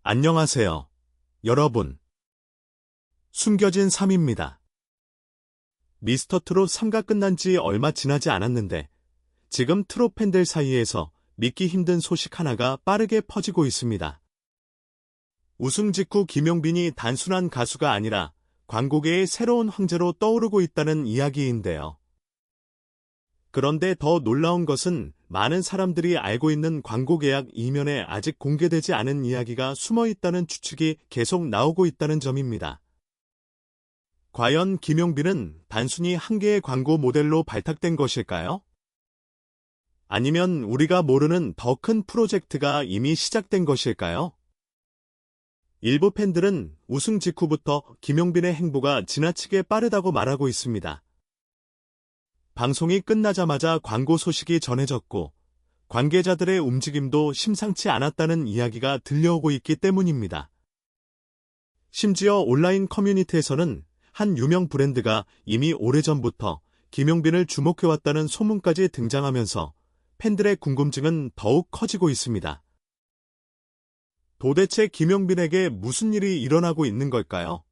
안녕하세요, 여러분. 숨겨진 3입니다. 미스터트롯 3가 끝난 지 얼마 지나지 않았는데 지금 트롯 팬들 사이에서 믿기 힘든 소식 하나가 빠르게 퍼지고 있습니다. 우승 직후 김용빈이 단순한 가수가 아니라 광고계의 새로운 황제로 떠오르고 있다는 이야기인데요. 그런데 더 놀라운 것은 많은 사람들이 알고 있는 광고 계약 이면에 아직 공개되지 않은 이야기가 숨어 있다는 추측이 계속 나오고 있다는 점입니다. 과연 김용빈은 단순히 한 개의 광고 모델로 발탁된 것일까요? 아니면 우리가 모르는 더 큰 프로젝트가 이미 시작된 것일까요? 일부 팬들은 우승 직후부터 김용빈의 행보가 지나치게 빠르다고 말하고 있습니다. 방송이 끝나자마자 광고 소식이 전해졌고 관계자들의 움직임도 심상치 않았다는 이야기가 들려오고 있기 때문입니다. 심지어 온라인 커뮤니티에서는 한 유명 브랜드가 이미 오래전부터 김용빈을 주목해왔다는 소문까지 등장하면서 팬들의 궁금증은 더욱 커지고 있습니다. 도대체 김용빈에게 무슨 일이 일어나고 있는 걸까요?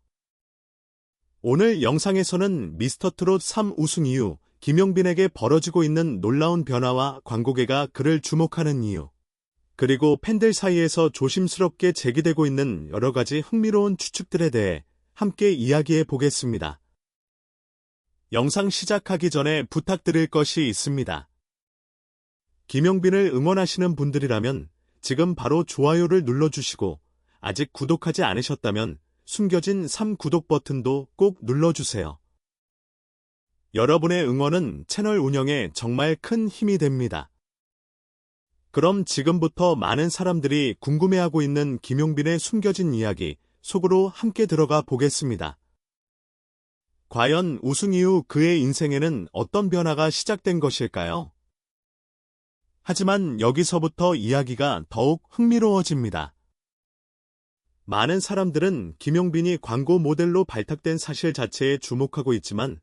오늘 영상에서는 미스터트롯 3 우승 이후 김용빈에게 벌어지고 있는 놀라운 변화와 광고계가 그를 주목하는 이유, 그리고 팬들 사이에서 조심스럽게 제기되고 있는 여러 가지 흥미로운 추측들에 대해 함께 이야기해 보겠습니다. 영상 시작하기 전에 부탁드릴 것이 있습니다. 김용빈을 응원하시는 분들이라면 지금 바로 좋아요를 눌러주시고 아직 구독하지 않으셨다면 숨겨진 3 구독 버튼도 꼭 눌러주세요. 여러분의 응원은 채널 운영에 정말 큰 힘이 됩니다. 그럼 지금부터 많은 사람들이 궁금해하고 있는 김용빈의 숨겨진 이야기 속으로 함께 들어가 보겠습니다. 과연 우승 이후 그의 인생에는 어떤 변화가 시작된 것일까요? 하지만 여기서부터 이야기가 더욱 흥미로워집니다. 많은 사람들은 김용빈이 광고 모델로 발탁된 사실 자체에 주목하고 있지만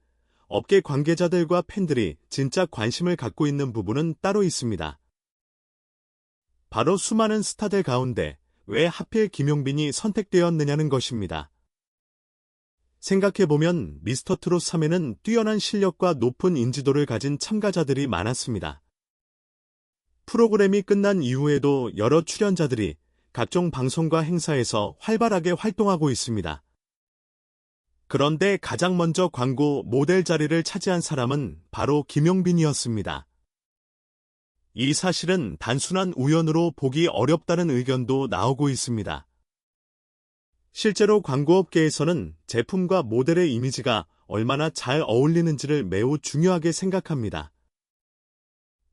업계 관계자들과 팬들이 진짜 관심을 갖고 있는 부분은 따로 있습니다. 바로 수많은 스타들 가운데 왜 하필 김용빈이 선택되었느냐는 것입니다. 생각해보면 미스터트롯 3에는 뛰어난 실력과 높은 인지도를 가진 참가자들이 많았습니다. 프로그램이 끝난 이후에도 여러 출연자들이 각종 방송과 행사에서 활발하게 활동하고 있습니다. 그런데 가장 먼저 광고 모델 자리를 차지한 사람은 바로 김용빈이었습니다. 이 사실은 단순한 우연으로 보기 어렵다는 의견도 나오고 있습니다. 실제로 광고업계에서는 제품과 모델의 이미지가 얼마나 잘 어울리는지를 매우 중요하게 생각합니다.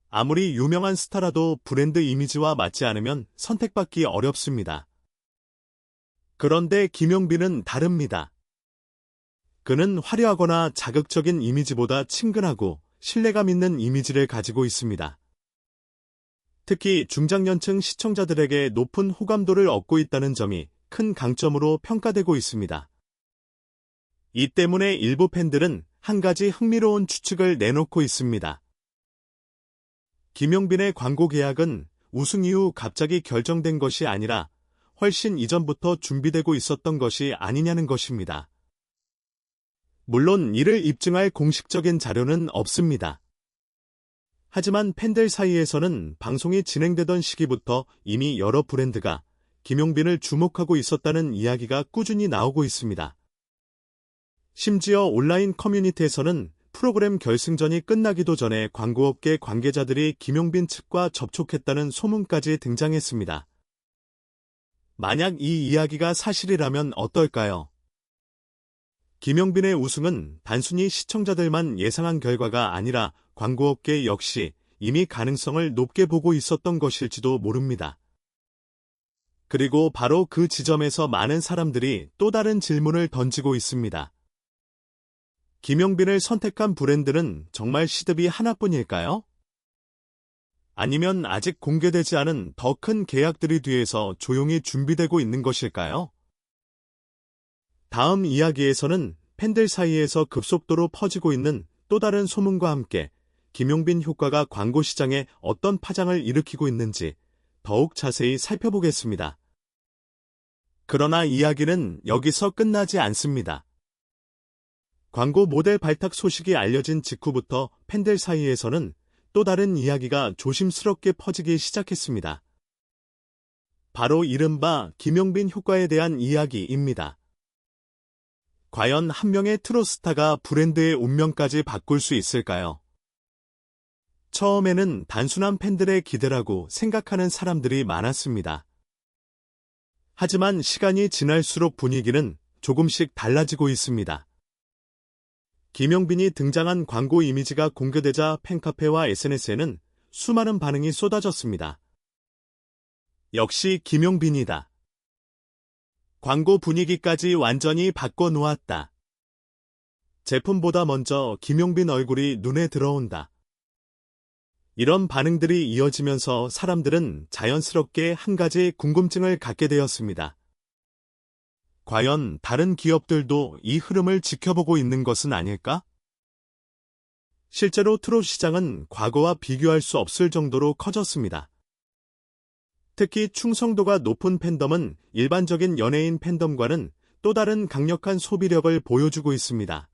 아무리 유명한 스타라도 브랜드 이미지와 맞지 않으면 선택받기 어렵습니다. 그런데 김용빈은 다릅니다. 그는 화려하거나 자극적인 이미지보다 친근하고 신뢰감 있는 이미지를 가지고 있습니다. 특히 중장년층 시청자들에게 높은 호감도를 얻고 있다는 점이 큰 강점으로 평가되고 있습니다. 이 때문에 일부 팬들은 한 가지 흥미로운 추측을 내놓고 있습니다. 김용빈의 광고 계약은 우승 이후 갑자기 결정된 것이 아니라 훨씬 이전부터 준비되고 있었던 것이 아니냐는 것입니다. 물론 이를 입증할 공식적인 자료는 없습니다. 하지만 팬들 사이에서는 방송이 진행되던 시기부터 이미 여러 브랜드가 김용빈을 주목하고 있었다는 이야기가 꾸준히 나오고 있습니다. 심지어 온라인 커뮤니티에서는 프로그램 결승전이 끝나기도 전에 광고업계 관계자들이 김용빈 측과 접촉했다는 소문까지 등장했습니다. 만약 이 이야기가 사실이라면 어떨까요? 김용빈의 우승은 단순히 시청자들만 예상한 결과가 아니라 광고업계 역시 이미 가능성을 높게 보고 있었던 것일지도 모릅니다. 그리고 바로 그 지점에서 많은 사람들이 또 다른 질문을 던지고 있습니다. 김용빈을 선택한 브랜드는 정말 시드비 하나뿐일까요? 아니면 아직 공개되지 않은 더 큰 계약들이 뒤에서 조용히 준비되고 있는 것일까요? 다음 이야기에서는 팬들 사이에서 급속도로 퍼지고 있는 또 다른 소문과 함께 김용빈 효과가 광고 시장에 어떤 파장을 일으키고 있는지 더욱 자세히 살펴보겠습니다. 그러나 이야기는 여기서 끝나지 않습니다. 광고 모델 발탁 소식이 알려진 직후부터 팬들 사이에서는 또 다른 이야기가 조심스럽게 퍼지기 시작했습니다. 바로 이른바 김용빈 효과에 대한 이야기입니다. 과연 한 명의 트롯스타가 브랜드의 운명까지 바꿀 수 있을까요? 처음에는 단순한 팬들의 기대라고 생각하는 사람들이 많았습니다. 하지만 시간이 지날수록 분위기는 조금씩 달라지고 있습니다. 김용빈이 등장한 광고 이미지가 공개되자 팬카페와 SNS에는 수많은 반응이 쏟아졌습니다. 역시 김용빈이다. 광고 분위기까지 완전히 바꿔놓았다. 제품보다 먼저 김용빈 얼굴이 눈에 들어온다. 이런 반응들이 이어지면서 사람들은 자연스럽게 한 가지 궁금증을 갖게 되었습니다. 과연 다른 기업들도 이 흐름을 지켜보고 있는 것은 아닐까? 실제로 트롯 시장은 과거와 비교할 수 없을 정도로 커졌습니다. 특히 충성도가 높은 팬덤은 일반적인 연예인 팬덤과는 또 다른 강력한 소비력을 보여주고 있습니다.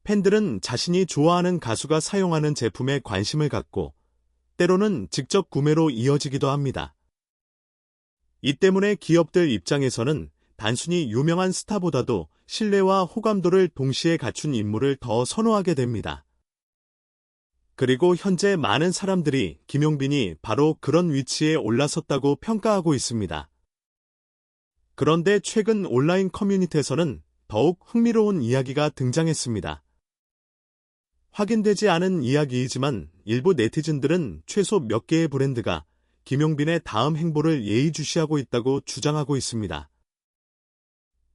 팬들은 자신이 좋아하는 가수가 사용하는 제품에 관심을 갖고 때로는 직접 구매로 이어지기도 합니다. 이 때문에 기업들 입장에서는 단순히 유명한 스타보다도 신뢰와 호감도를 동시에 갖춘 인물을 더 선호하게 됩니다. 그리고 현재 많은 사람들이 김용빈이 바로 그런 위치에 올라섰다고 평가하고 있습니다. 그런데 최근 온라인 커뮤니티에서는 더욱 흥미로운 이야기가 등장했습니다. 확인되지 않은 이야기이지만 일부 네티즌들은 최소 몇 개의 브랜드가 김용빈의 다음 행보를 예의주시하고 있다고 주장하고 있습니다.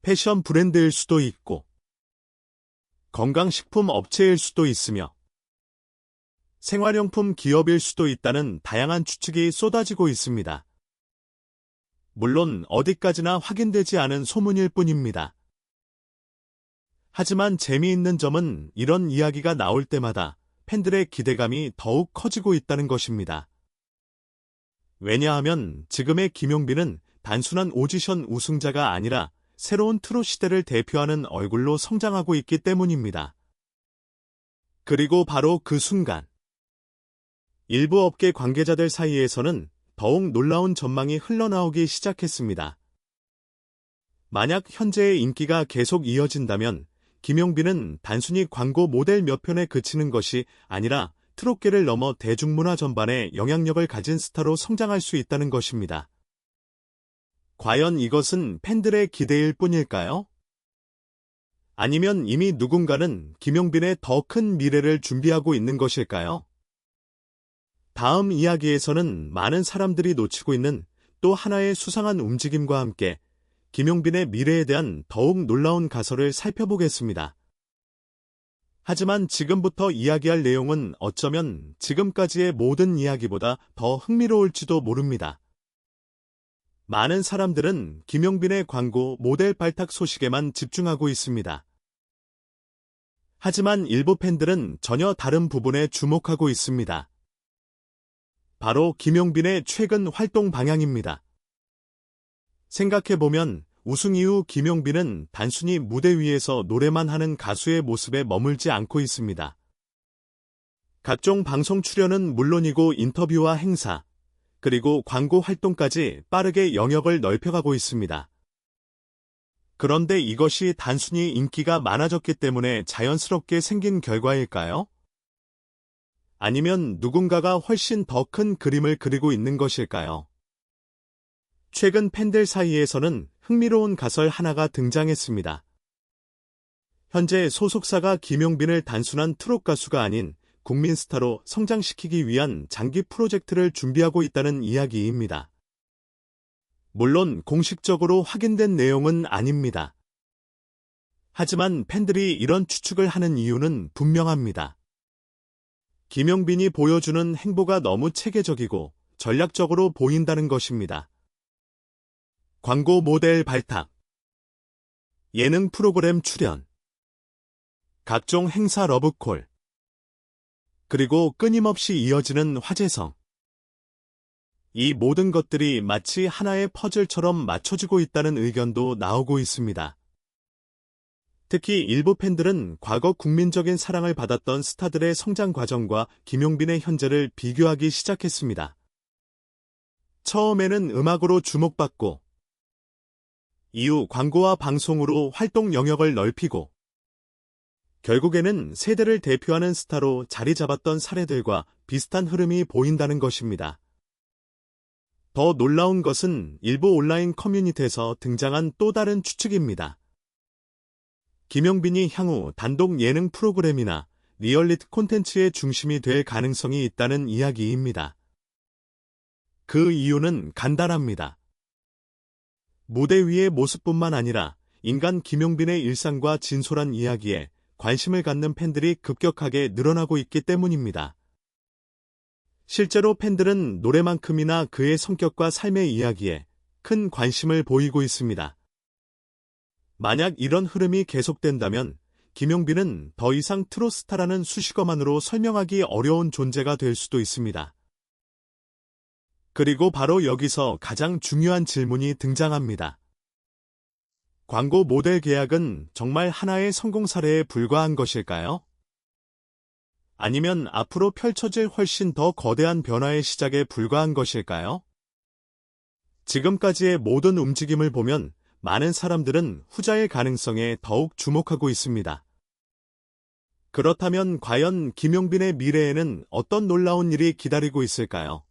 패션 브랜드일 수도 있고, 건강식품 업체일 수도 있으며, 생활용품 기업일 수도 있다는 다양한 추측이 쏟아지고 있습니다. 물론 어디까지나 확인되지 않은 소문일 뿐입니다. 하지만 재미있는 점은 이런 이야기가 나올 때마다 팬들의 기대감이 더욱 커지고 있다는 것입니다. 왜냐하면 지금의 김용빈은 단순한 오디션 우승자가 아니라 새로운 트롯 시대를 대표하는 얼굴로 성장하고 있기 때문입니다. 그리고 바로 그 순간, 일부 업계 관계자들 사이에서는 더욱 놀라운 전망이 흘러나오기 시작했습니다. 만약 현재의 인기가 계속 이어진다면 김용빈은 단순히 광고 모델 몇 편에 그치는 것이 아니라 트롯계를 넘어 대중문화 전반에 영향력을 가진 스타로 성장할 수 있다는 것입니다. 과연 이것은 팬들의 기대일 뿐일까요? 아니면 이미 누군가는 김용빈의 더 큰 미래를 준비하고 있는 것일까요? 다음 이야기에서는 많은 사람들이 놓치고 있는 또 하나의 수상한 움직임과 함께 김용빈의 미래에 대한 더욱 놀라운 가설을 살펴보겠습니다. 하지만 지금부터 이야기할 내용은 어쩌면 지금까지의 모든 이야기보다 더 흥미로울지도 모릅니다. 많은 사람들은 김용빈의 광고 모델 발탁 소식에만 집중하고 있습니다. 하지만 일부 팬들은 전혀 다른 부분에 주목하고 있습니다. 바로 김용빈의 최근 활동 방향입니다. 생각해보면 우승 이후 김용빈은 단순히 무대 위에서 노래만 하는 가수의 모습에 머물지 않고 있습니다. 각종 방송 출연은 물론이고 인터뷰와 행사, 그리고 광고 활동까지 빠르게 영역을 넓혀가고 있습니다. 그런데 이것이 단순히 인기가 많아졌기 때문에 자연스럽게 생긴 결과일까요? 아니면 누군가가 훨씬 더 큰 그림을 그리고 있는 것일까요? 최근 팬들 사이에서는 흥미로운 가설 하나가 등장했습니다. 현재 소속사가 김용빈을 단순한 트롯 가수가 아닌 국민 스타로 성장시키기 위한 장기 프로젝트를 준비하고 있다는 이야기입니다. 물론 공식적으로 확인된 내용은 아닙니다. 하지만 팬들이 이런 추측을 하는 이유는 분명합니다. 김용빈이 보여주는 행보가 너무 체계적이고 전략적으로 보인다는 것입니다. 광고 모델 발탁, 예능 프로그램 출연, 각종 행사 러브콜, 그리고 끊임없이 이어지는 화제성. 이 모든 것들이 마치 하나의 퍼즐처럼 맞춰지고 있다는 의견도 나오고 있습니다. 특히 일부 팬들은 과거 국민적인 사랑을 받았던 스타들의 성장 과정과 김용빈의 현재를 비교하기 시작했습니다. 처음에는 음악으로 주목받고, 이후 광고와 방송으로 활동 영역을 넓히고, 결국에는 세대를 대표하는 스타로 자리 잡았던 사례들과 비슷한 흐름이 보인다는 것입니다. 더 놀라운 것은 일부 온라인 커뮤니티에서 등장한 또 다른 추측입니다. 김용빈이 향후 단독 예능 프로그램이나 리얼리티 콘텐츠의 중심이 될 가능성이 있다는 이야기입니다. 그 이유는 간단합니다. 무대 위의 모습뿐만 아니라 인간 김용빈의 일상과 진솔한 이야기에 관심을 갖는 팬들이 급격하게 늘어나고 있기 때문입니다. 실제로 팬들은 노래만큼이나 그의 성격과 삶의 이야기에 큰 관심을 보이고 있습니다. 만약 이런 흐름이 계속된다면 김용빈은 더 이상 트로스타라는 수식어만으로 설명하기 어려운 존재가 될 수도 있습니다. 그리고 바로 여기서 가장 중요한 질문이 등장합니다. 광고 모델 계약은 정말 하나의 성공 사례에 불과한 것일까요? 아니면 앞으로 펼쳐질 훨씬 더 거대한 변화의 시작에 불과한 것일까요? 지금까지의 모든 움직임을 보면 많은 사람들은 후자의 가능성에 더욱 주목하고 있습니다. 그렇다면 과연 김용빈의 미래에는 어떤 놀라운 일이 기다리고 있을까요?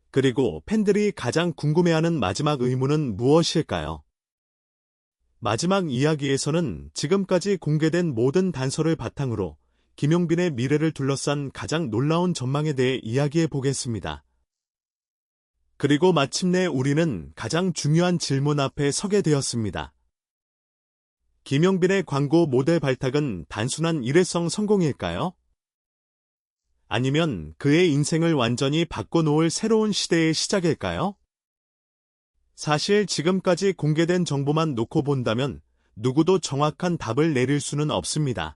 그리고 팬들이 가장 궁금해하는 마지막 의문은 무엇일까요? 마지막 이야기에서는 지금까지 공개된 모든 단서를 바탕으로 김용빈의 미래를 둘러싼 가장 놀라운 전망에 대해 이야기해 보겠습니다. 그리고 마침내 우리는 가장 중요한 질문 앞에 서게 되었습니다. 김용빈의 광고 모델 발탁은 단순한 일회성 성공일까요? 아니면 그의 인생을 완전히 바꿔놓을 새로운 시대의 시작일까요? 사실 지금까지 공개된 정보만 놓고 본다면 누구도 정확한 답을 내릴 수는 없습니다.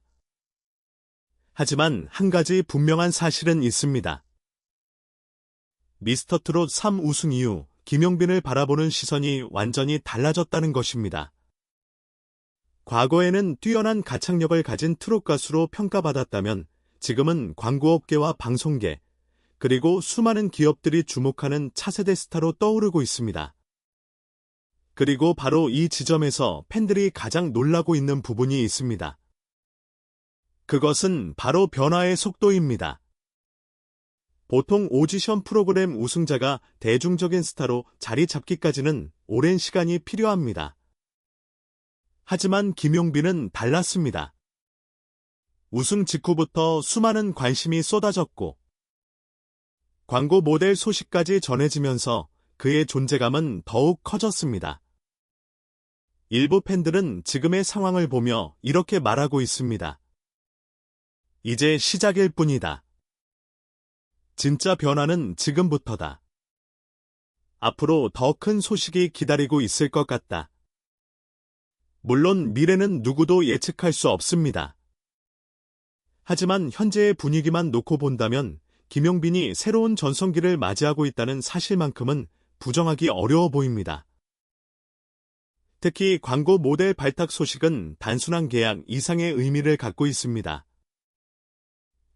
하지만 한 가지 분명한 사실은 있습니다. 미스터트롯 3 우승 이후 김용빈을 바라보는 시선이 완전히 달라졌다는 것입니다. 과거에는 뛰어난 가창력을 가진 트롯 가수로 평가받았다면 지금은 광고업계와 방송계, 그리고 수많은 기업들이 주목하는 차세대 스타로 떠오르고 있습니다. 그리고 바로 이 지점에서 팬들이 가장 놀라고 있는 부분이 있습니다. 그것은 바로 변화의 속도입니다. 보통 오디션 프로그램 우승자가 대중적인 스타로 자리 잡기까지는 오랜 시간이 필요합니다. 하지만 김용빈은 달랐습니다. 우승 직후부터 수많은 관심이 쏟아졌고 광고 모델 소식까지 전해지면서 그의 존재감은 더욱 커졌습니다. 일부 팬들은 지금의 상황을 보며 이렇게 말하고 있습니다. 이제 시작일 뿐이다. 진짜 변화는 지금부터다. 앞으로 더 큰 소식이 기다리고 있을 것 같다. 물론 미래는 누구도 예측할 수 없습니다. 하지만 현재의 분위기만 놓고 본다면 김용빈이 새로운 전성기를 맞이하고 있다는 사실만큼은 부정하기 어려워 보입니다. 특히 광고 모델 발탁 소식은 단순한 계약 이상의 의미를 갖고 있습니다.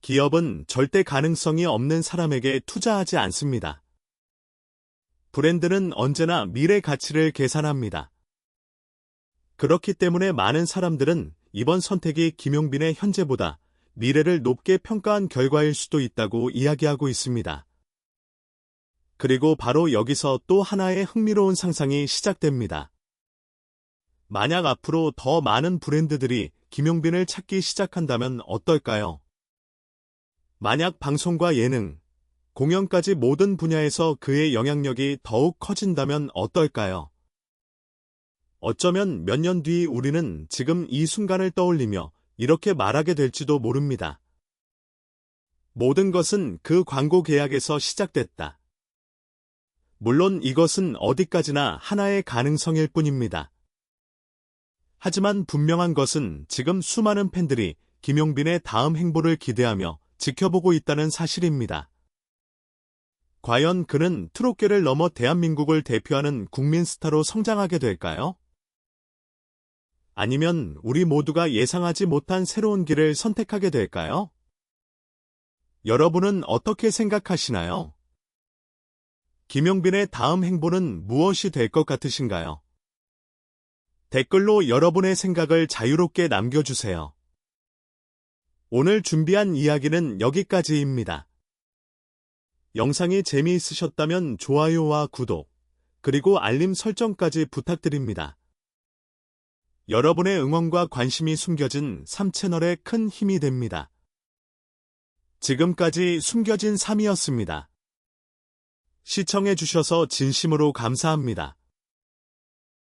기업은 절대 가능성이 없는 사람에게 투자하지 않습니다. 브랜드는 언제나 미래 가치를 계산합니다. 그렇기 때문에 많은 사람들은 이번 선택이 김용빈의 현재보다 미래를 높게 평가한 결과일 수도 있다고 이야기하고 있습니다. 그리고 바로 여기서 또 하나의 흥미로운 상상이 시작됩니다. 만약 앞으로 더 많은 브랜드들이 김용빈을 찾기 시작한다면 어떨까요? 만약 방송과 예능, 공연까지 모든 분야에서 그의 영향력이 더욱 커진다면 어떨까요? 어쩌면 몇 년 뒤 우리는 지금 이 순간을 떠올리며 이렇게 말하게 될지도 모릅니다. 모든 것은 그 광고 계약에서 시작됐다. 물론 이것은 어디까지나 하나의 가능성일 뿐입니다. 하지만 분명한 것은 지금 수많은 팬들이 김용빈의 다음 행보를 기대하며 지켜보고 있다는 사실입니다. 과연 그는 트롯계를 넘어 대한민국을 대표하는 국민 스타로 성장하게 될까요? 아니면 우리 모두가 예상하지 못한 새로운 길을 선택하게 될까요? 여러분은 어떻게 생각하시나요? 김용빈의 다음 행보는 무엇이 될 것 같으신가요? 댓글로 여러분의 생각을 자유롭게 남겨주세요. 오늘 준비한 이야기는 여기까지입니다. 영상이 재미있으셨다면 좋아요와 구독, 그리고 알림 설정까지 부탁드립니다. 여러분의 응원과 관심이 숨겨진 3채널에 큰 힘이 됩니다. 지금까지 숨겨진 3이었습니다. 시청해주셔서 진심으로 감사합니다.